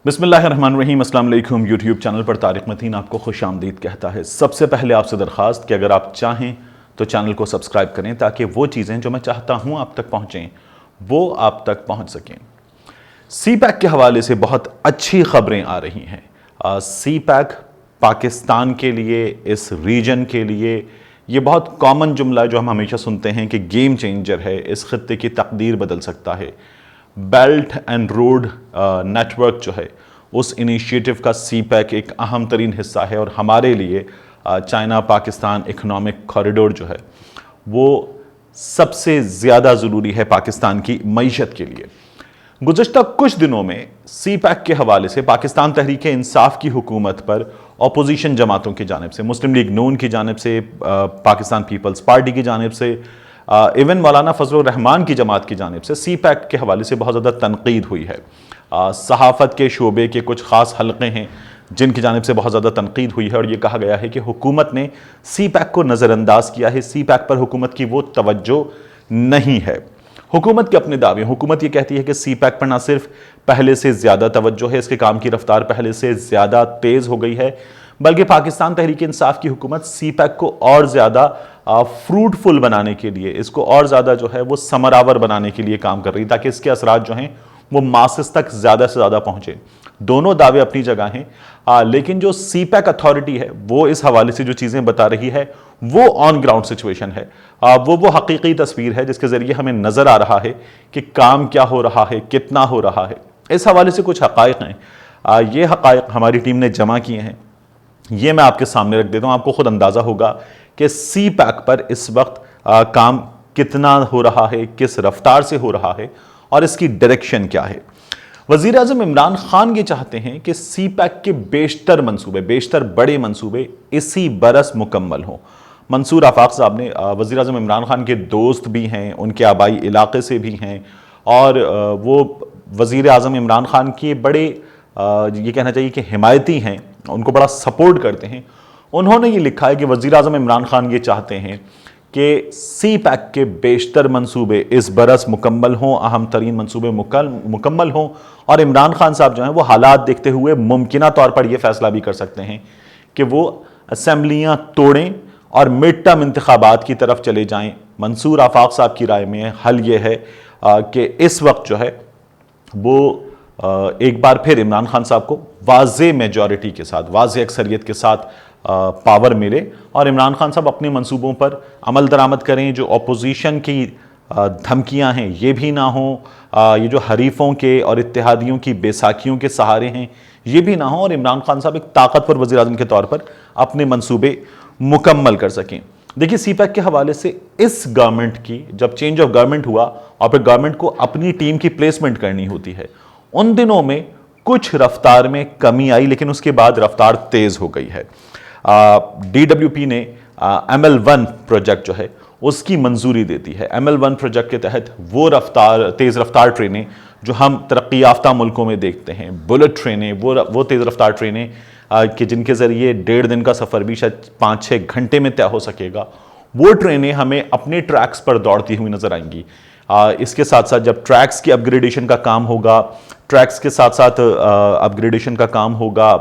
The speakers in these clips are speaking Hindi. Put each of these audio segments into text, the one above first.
बिस्मिल्लाहिर्रहमानिर्रहीम। अस्सलाम वालेकुम। यूट्यूब चैनल पर तारिक मतीन आपको खुश आमदीद कहता है। सबसे पहले आपसे दरख्वास्त कि अगर आप चाहें तो चैनल को सब्सक्राइब करें ताकि वो चीज़ें जो मैं चाहता हूँ आप तक पहुँचें वो आप तक पहुँच सकें। सी पैक के हवाले से बहुत अच्छी खबरें आ रही हैं। सी पैक पाकिस्तान के लिए, इस रीजन के लिए ये बहुत कॉमन जुमला जो हम हमेशा सुनते हैं कि गेम चेंजर है, इस खत्ते की तकदीर बदल सकता है। बेल्ट एंड रोड नेटवर्क जो है उस इनिशिएटिव का सी पैक एक अहम तरीन हिस्सा है और हमारे लिए चाइना पाकिस्तान इकोनॉमिक कॉरिडोर जो है वो सबसे ज़्यादा ज़रूरी है पाकिस्तान की मईशत के लिए। गुज़श्ता कुछ दिनों में सी पैक के हवाले से पाकिस्तान तहरीक इंसाफ की हुकूमत पर अपोजिशन जमातों की जानिब से, मुस्लिम लीग नून की जानिब से, पाकिस्तान पीपल्स पार्टी की जानिब से, इवन मौलाना फजलुर रहमान की जमात की जानिब से सी पैक के हवाले से बहुत ज़्यादा तनकीद हुई है। सहाफ़त के शोबे के कुछ ख़ास हलक़े हैं जिनकी जानिब से बहुत ज़्यादा तनकीद हुई है और ये कहा गया है कि हुकूमत ने सी पैक को नज़रअंदाज किया है, सी पैक पर हुकूमत की वो तवज्जो नहीं है। हुकूमत के अपने दावे, हुकूमत ये कहती है कि सी पैक पर ना सिर्फ पहले से ज़्यादा तवज्जो है, इसके काम की रफ्तार पहले से ज़्यादा तेज़ हो गई है, बल्कि पाकिस्तान तहरीक इंसाफ की हुकूमत सी पैक को और ज़्यादा फ्रूटफुल बनाने के लिए, इसको और ज़्यादा जो है वो समरावर बनाने के लिए काम कर रही है ताकि इसके असरात जो हैं वो मासेस तक ज़्यादा से ज़्यादा पहुँचे। दोनों दावे अपनी जगह हैं, लेकिन जो सी पैक अथॉरिटी है वो इस हवाले से जो चीज़ें बता रही है वो ऑन ग्राउंड सिचुएशन है, वो हकीकी तस्वीर है जिसके ज़रिए हमें नज़र आ रहा है कि काम क्या हो रहा है, कितना हो रहा है। इस हवाले से कुछ हक़ाइक़ हैं, ये हक़ाइक़ हमारी टीम ने जमा किए हैं, ये मैं आपके सामने रख देता हूँ। आपको खुद अंदाज़ा होगा कि सी पैक पर इस वक्त काम कितना हो रहा है, किस रफ्तार से हो रहा है और इसकी डायरेक्शन क्या है। वज़ीर आज़म इमरान खान ये चाहते हैं कि सी पैक के बेशतर मंसूबे, बेशतर बड़े मंसूबे इसी बरस मुकम्मल हों। मंसूर आफाक साहब ने, वज़ीर आज़म इमरान खान के दोस्त भी हैं, उनके आबाई इलाके से भी हैं और वो वज़ीर आज़म इमरान खान के बड़े ये कहना चाहिए कि हिमायती हैं, उनको बड़ा सपोर्ट करते हैं। उन्होंने ये लिखा है कि वज़ीर आज़म इमरान खान ये चाहते हैं कि सी पैक के बेशतर मंसूबे इस बरस मुकम्मल हों, अहम तरीन मंसूबे मुकम्मल हों और इमरान खान साहब जो हैं वो हालात देखते हुए मुमकिना तौर पर यह फैसला भी कर सकते हैं कि वो असम्बलियाँ तोड़ें और मिड टर्म इंतखाबात की तरफ चले जाएँ। मंसूर आफाक साहब की राय में हल ये है कि इस वक्त जो है वो एक बार फिर इमरान खान साहब को वाज़े मेजॉरिटी के साथ, वाज़े अक्सरियत के साथ पावर मिले और इमरान खान साहब अपने मंसूबों पर अमल दरामद करें। जो अपोजिशन की धमकियां हैं ये भी ना हो, ये जो हरीफों के और इत्तेहादियों की बेसाखियों के सहारे हैं ये भी ना हो और इमरान खान साहब एक ताकतवर वज़ीर आज़म के तौर पर अपने मंसूबे मुकम्मल कर सकें। देखिए, सी पैक के हवाले से इस गवर्नमेंट की जब चेंज ऑफ गवर्नमेंट हुआ और फिर गवर्नमेंट को अपनी टीम की प्लेसमेंट करनी होती है, उन दिनों में कुछ रफ्तार में कमी आई लेकिन उसके बाद रफ्तार तेज़ हो गई है। DWP ने ML1 प्रोजेक्ट जो है उसकी मंजूरी देती है। ML1 प्रोजेक्ट के तहत वो तेज़ रफ्तार ट्रेनें जो हम तरक्की याफ्ता मुल्कों में देखते हैं, बुलेट ट्रेनें, वो तेज़ रफ्तार ट्रेनें कि जिनके ज़रिए 1.5 दिन का सफ़र भी शायद 5-6 घंटे में तय हो सकेगा, वो ट्रेनें हमें अपने ट्रैक्स पर दौड़ती हुई नज़र आएंगी। इसके साथ साथ जब ट्रैक्स की अपग्रेडेशन का काम होगा, ट्रैक्स के साथ साथ अपग्रेडेशन का काम होगा,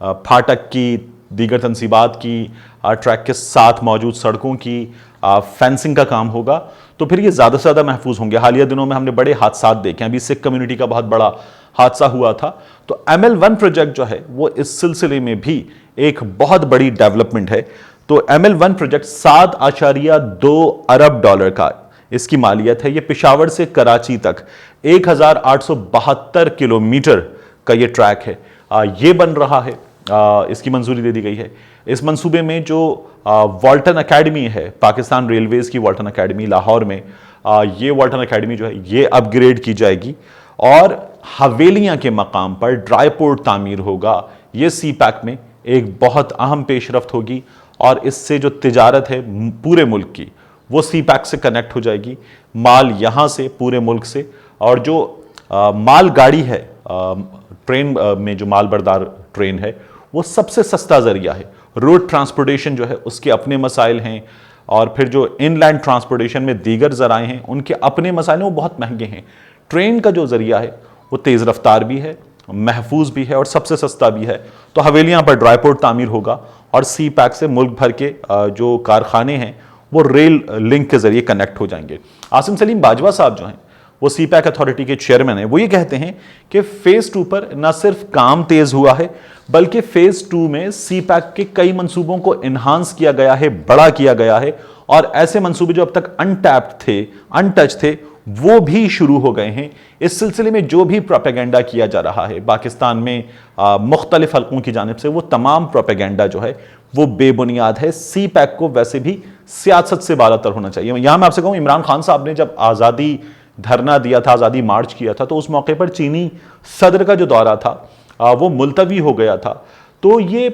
फाटक की, दीगर तनसीबात की, ट्रैक के साथ मौजूद सड़कों की फेंसिंग का काम होगा, तो फिर ये ज़्यादा से ज़्यादा महफूज होंगे। हालिया दिनों में हमने बड़े हादसा देखे हैं, अभी सिख कम्युनिटी का बहुत बड़ा हादसा हुआ था। तो ML1 प्रोजेक्ट जो है वो इस सिलसिले में भी एक बहुत बड़ी डेवलपमेंट है। तो ML1 प्रोजेक्ट 7.2 अरब डॉलर का इसकी मालियत है। ये पेशावर से कराची तक 1872 किलोमीटर का ये ट्रैक है, ये बन रहा है, इसकी मंजूरी दे दी गई है। इस मंसूबे में जो वॉल्टन अकेडमी है, पाकिस्तान रेलवेज़ की वॉल्टन अकेडमी लाहौर में, ये वॉल्टन अकेडमी जो है ये अपग्रेड की जाएगी और हवेलियाँ के मकाम पर ड्राईपोर्ट तामीर होगा। ये सी पैक में एक बहुत अहम पेशरफ्त होगी और इससे जो तिजारत है पूरे मुल्क की वो सी पैक से कनेक्ट हो जाएगी, माल यहाँ से पूरे मुल्क से। और जो माल गाड़ी है, ट्रेन में जो माल बरदार ट्रेन है वो सबसे सस्ता ज़रिया है। रोड ट्रांसपोर्टेशन जो है उसके अपने मसाइल हैं और फिर जो इनलैंड ट्रांसपोर्टेशन में दीगर ज़राए हैं उनके अपने मसाइल हैं, वो बहुत महंगे हैं। ट्रेन का जो ज़रिया है वो तेज़ रफ्तार भी है महफूज भी है और सबसे सस्ता भी है। तो हवेलियां पर ड्राई पोर्ट तामीर होगा और सी पैक से मुल्क भर के जो कारखाने हैं वो रेल लिंक के जरिए कनेक्ट हो जाएंगे। आसिम सलीम बाजवा साहब जो हैं वो सी पैक अथॉरिटी के चेयरमैन हैं, वो ये कहते हैं कि फेज 2 पर न सिर्फ काम तेज हुआ है बल्कि फेज 2 में सी पैक के कई मंसूबों को इन्हांस किया गया है, बड़ा किया गया है और ऐसे मंसूबे जो अब तक अनटैप्ड थे, अनटच थे, वो भी शुरू हो गए हैं। इस सिलसिले में जो भी प्रोपेगेंडा किया जा रहा है पाकिस्तान में मुख्तलिफ हलकों की जानिब से, वो तमाम प्रोपेगेंडा जो है वो बेबुनियाद है। सी पैक को वैसे भी सियासत से बालातर होना चाहिए। यहां मैं आपसे कहूं, इमरान खान साहब ने जब आज़ादी धरना दिया था, आज़ादी मार्च किया था, तो उस मौके पर चीनी सदर का जो दौरा था वो मुलतवी हो गया था। तो ये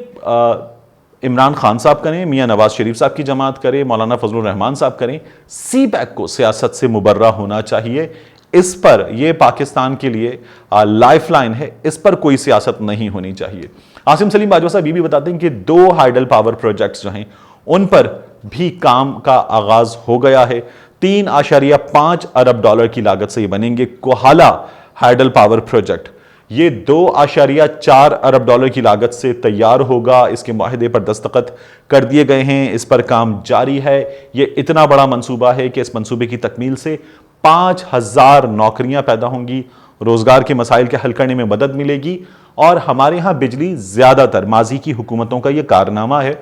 इमरान खान साहब करें, मियां नवाज शरीफ साहब की जमात करें, मौलाना फजलुर रहमान साहब करें, सी पैक को सियासत से मुबर्रा होना चाहिए। इस पर यह पाकिस्तान के लिए लाइफलाइन है, इस पर कोई सियासत नहीं होनी चाहिए। आसिम सलीम बाजवा साहब ये भी बताते हैं कि 2 हाइडल पावर प्रोजेक्ट्स जो हैं उन पर भी काम का आगाज हो गया है। 3.5 अरब डॉलर की लागत से ये बनेंगे। कोहाला हाइडल पावर प्रोजेक्ट ये 2.4 अरब डॉलर की लागत से तैयार होगा। इसके मुआहदे पर दस्तखत कर दिए गए हैं, इस पर काम जारी है। ये इतना बड़ा मंसूबा है कि इस मंसूबे की तकमील से 5,000 नौकरियां पैदा होंगी, रोजगार के मसाइल के हल करने में मदद मिलेगी। और हमारे यहां बिजली ज्यादातर माजी की हुकूमतों का यह कारनामा है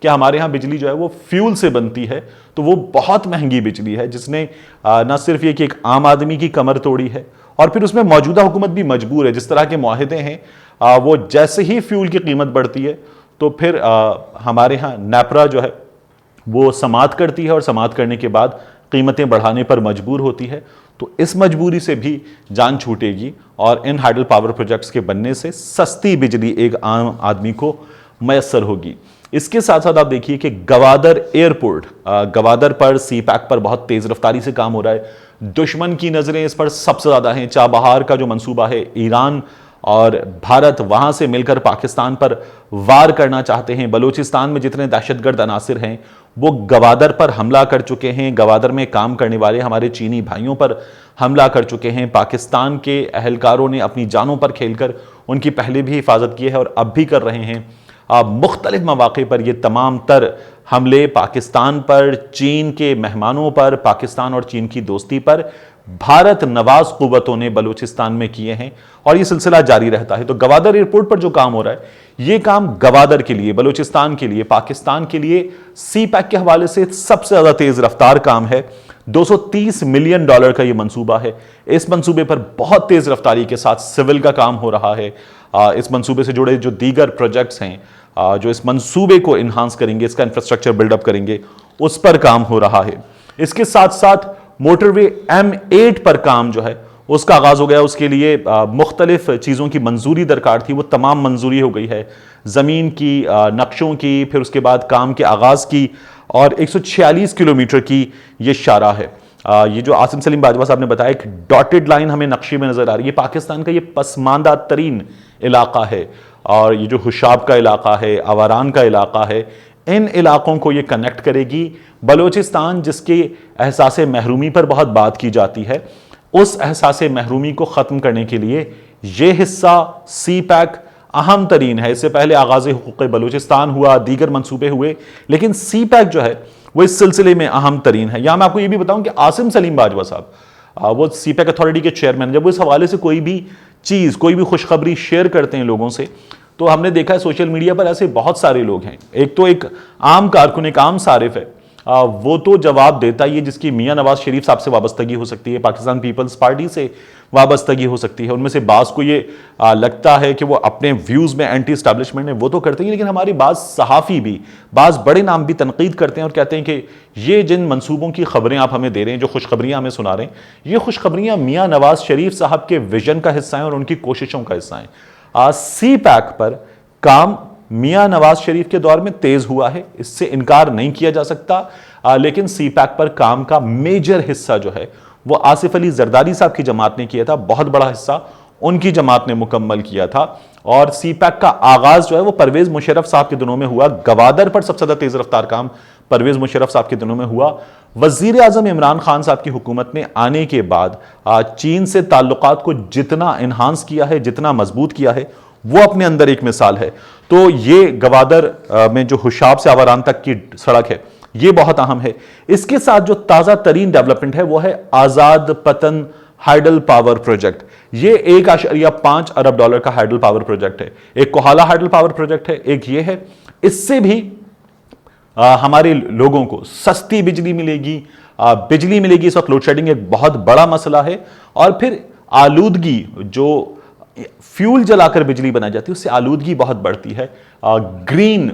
कि हमारे यहां बिजली जो है वो फ्यूल से बनती है, तो वो बहुत महंगी बिजली है, जिसने न सिर्फ ये कि एक आम आदमी की कमर तोड़ी है और फिर उसमें मौजूदा हुकूमत भी मजबूर है। जिस तरह के मुआहदे हैं वो जैसे ही फ्यूल की कीमत बढ़ती है तो फिर हमारे यहाँ नेपरा जो है वो समात करती है और समात करने के बाद कीमतें बढ़ाने पर मजबूर होती है। तो इस मजबूरी से भी जान छूटेगी और इन हाइडल पावर प्रोजेक्ट्स के बनने से सस्ती बिजली एक आम आदमी को मैसर होगी। इसके साथ साथ आप देखिए कि गवादर एयरपोर्ट, गवादर पर सी पैक पर बहुत तेज रफ्तारी से काम हो रहा है। दुश्मन की नजरें इस पर सबसे ज्यादा हैं। चाबहार का जो मंसूबा है, ईरान और भारत वहां से मिलकर पाकिस्तान पर वार करना चाहते हैं। बलूचिस्तान में जितने दहशतगर्द अनासिर हैं वो गवादर पर हमला कर चुके हैं। गवादर में काम करने वाले हमारे चीनी भाइयों पर हमला कर चुके हैं। पाकिस्तान के अहलकारों ने अपनी जानों पर खेलकर उनकी पहले भी हिफाजत की है और अब भी कर रहे हैं। मुख्तलिफ मौके पर ये तमाम तर हमले पाकिस्तान पर, चीन के मेहमानों पर, पाकिस्तान और चीन की दोस्ती पर भारत नवाज कुव्वतों ने बलूचिस्तान में किए हैं और ये सिलसिला जारी रहता है। तो गवादर एयरपोर्ट पर जो काम हो रहा है, ये काम गवादर के लिए, बलूचिस्तान के लिए, पाकिस्तान के लिए सी पैक के हवाले से सबसे ज्यादा तेज रफ्तार काम है। 230 मिलियन डॉलर का ये मंसूबा है। इस मंसूबे पर बहुत तेज रफ्तारी के साथ सिविल का काम हो रहा है। इस मंसूबे से जुड़े जो दीगर प्रोजेक्ट्स हैं जो इस मंसूबे को इन्हांस करेंगे, इसका इंफ्रास्ट्रक्चर बिल्डअप करेंगे, उस पर काम हो रहा है। इसके साथ साथ मोटरवे M8 पर काम जो है उसका आगाज हो गया। उसके लिए मुख्तलिफ चीज़ों की मंजूरी दरकार थी, वो तमाम मंजूरी हो गई है। ज़मीन की, नक्शों की, फिर उसके बाद काम के आगाज़ की और 146 किलोमीटर की ये शारा है। ये जो आसिम सलीम बाजवा साहब ने बताया, एक डॉटेड लाइन हमें नक्शे में नजर आ रही है। पाकिस्तान का ये पसमानदा तरीन इलाका है और ये जो हुशाब का इलाका है, आवारान का इलाका है, इन इलाकों को ये कनेक्ट करेगी। बलोचिस्तान जिसके एहसास महरूमी पर बहुत बात की जाती है, उस एहसास महरूमी को ख़त्म करने के लिए ये हिस्सा सी पैक अहम तरीन है। इससे पहले आगाज़ हुकूक़ बलूचिस्तान हुआ, दीगर मंसूबे हुए, लेकिन सी पैक जो है वो इस सिलसिले में अहम तरीन है। यहां मैं आपको ये भी बताऊं कि आसिम सलीम बाजवा साहब वो सी पैक अथॉरिटी के चेयरमैन, जब वो इस हवाले से कोई भी चीज़, कोई भी खुशखबरी शेयर करते हैं लोगों से, तो हमने देखा है सोशल मीडिया पर ऐसे बहुत सारे लोग हैं। एक तो एक आम कारकुन, एक आम सारिफ है, वो तो जवाब देता ही है जिसकी मियां नवाज शरीफ साहब से वाबस्तगी हो सकती है, पाकिस्तान पीपल्स पार्टी से वाबस्तगी हो सकती है। उनमें से बास को ये लगता है कि वो अपने व्यूज़ में एंटी एस्टैब्लिशमेंट है, वो तो करते ही, लेकिन हमारी बाज़ सहाफ़ी भी, बाज़ बड़े नाम भी तनकीद करते हैं और कहते हैं कि ये जिन मंसूबों की खबरें आप हमें दे रहे हैं, जो खुशखबरियाँ हमें सुना रहे हैं, ये खुशखबरियाँ मियां नवाज शरीफ साहब के विजन का हिस्सा हैं और उनकी कोशिशों का हिस्सा हैं। सी पैक पर काम मियां नवाज शरीफ के दौर में तेज हुआ है, इससे इनकार नहीं किया जा सकता, लेकिन सी पैक पर काम का मेजर हिस्सा जो है वो आसिफ अली जरदारी साहब की जमात ने किया था। बहुत बड़ा हिस्सा उनकी जमात ने मुकम्मल किया था और सी पैक का आगाज जो है वो परवेज मुशर्रफ साहब के दिनों में हुआ। गवादर पर सबसे ज्यादा तेज रफ्तार काम परवेज मुशर्रफ साहब के दिनों में हुआ। वजीर आजम इमरान खान साहब की हुकूमत में आने के बाद चीन से ताल्लुकात को जितना इन्हांस किया है, जितना मजबूत किया है, वो अपने अंदर एक मिसाल है। तो ये गवादर में जो हुशाब से आवारान तक की सड़क है, ये बहुत अहम है। इसके साथ जो ताजा तरीन डेवलपमेंट है वो है आजाद पतन हाइडल पावर प्रोजेक्ट। ये 1.5 अरब डॉलर का हाइडल पावर प्रोजेक्ट है। एक कोहाला हाइडल पावर प्रोजेक्ट है, एक ये है। इससे भी हमारे लोगों को सस्ती बिजली मिलेगी, बिजली मिलेगी। इस वक्त लोड शेडिंग एक बहुत बड़ा मसला है। और फिर आलूदगी, जो फ्यूल जलाकर बिजली बनाई जाती है उससे आलूदगी बहुत बढ़ती है। ग्रीन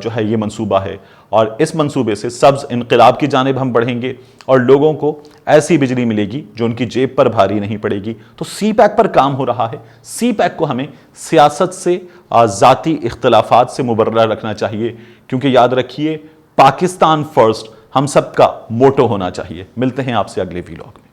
जो है ये मंसूबा है, और इस मंसूबे से सब्ज इनकलाब की जानिब हम बढ़ेंगे और लोगों को ऐसी बिजली मिलेगी जो उनकी जेब पर भारी नहीं पड़ेगी। तो सी पैक पर काम हो रहा है। सी पैक को हमें सियासत से, ज़ाती इख्तलाफात से मुबर्रा रखना चाहिए, क्योंकि याद रखिए पाकिस्तान फर्स्ट हम सबका मोटो होना चाहिए। मिलते हैं आपसे अगले वीलॉग में।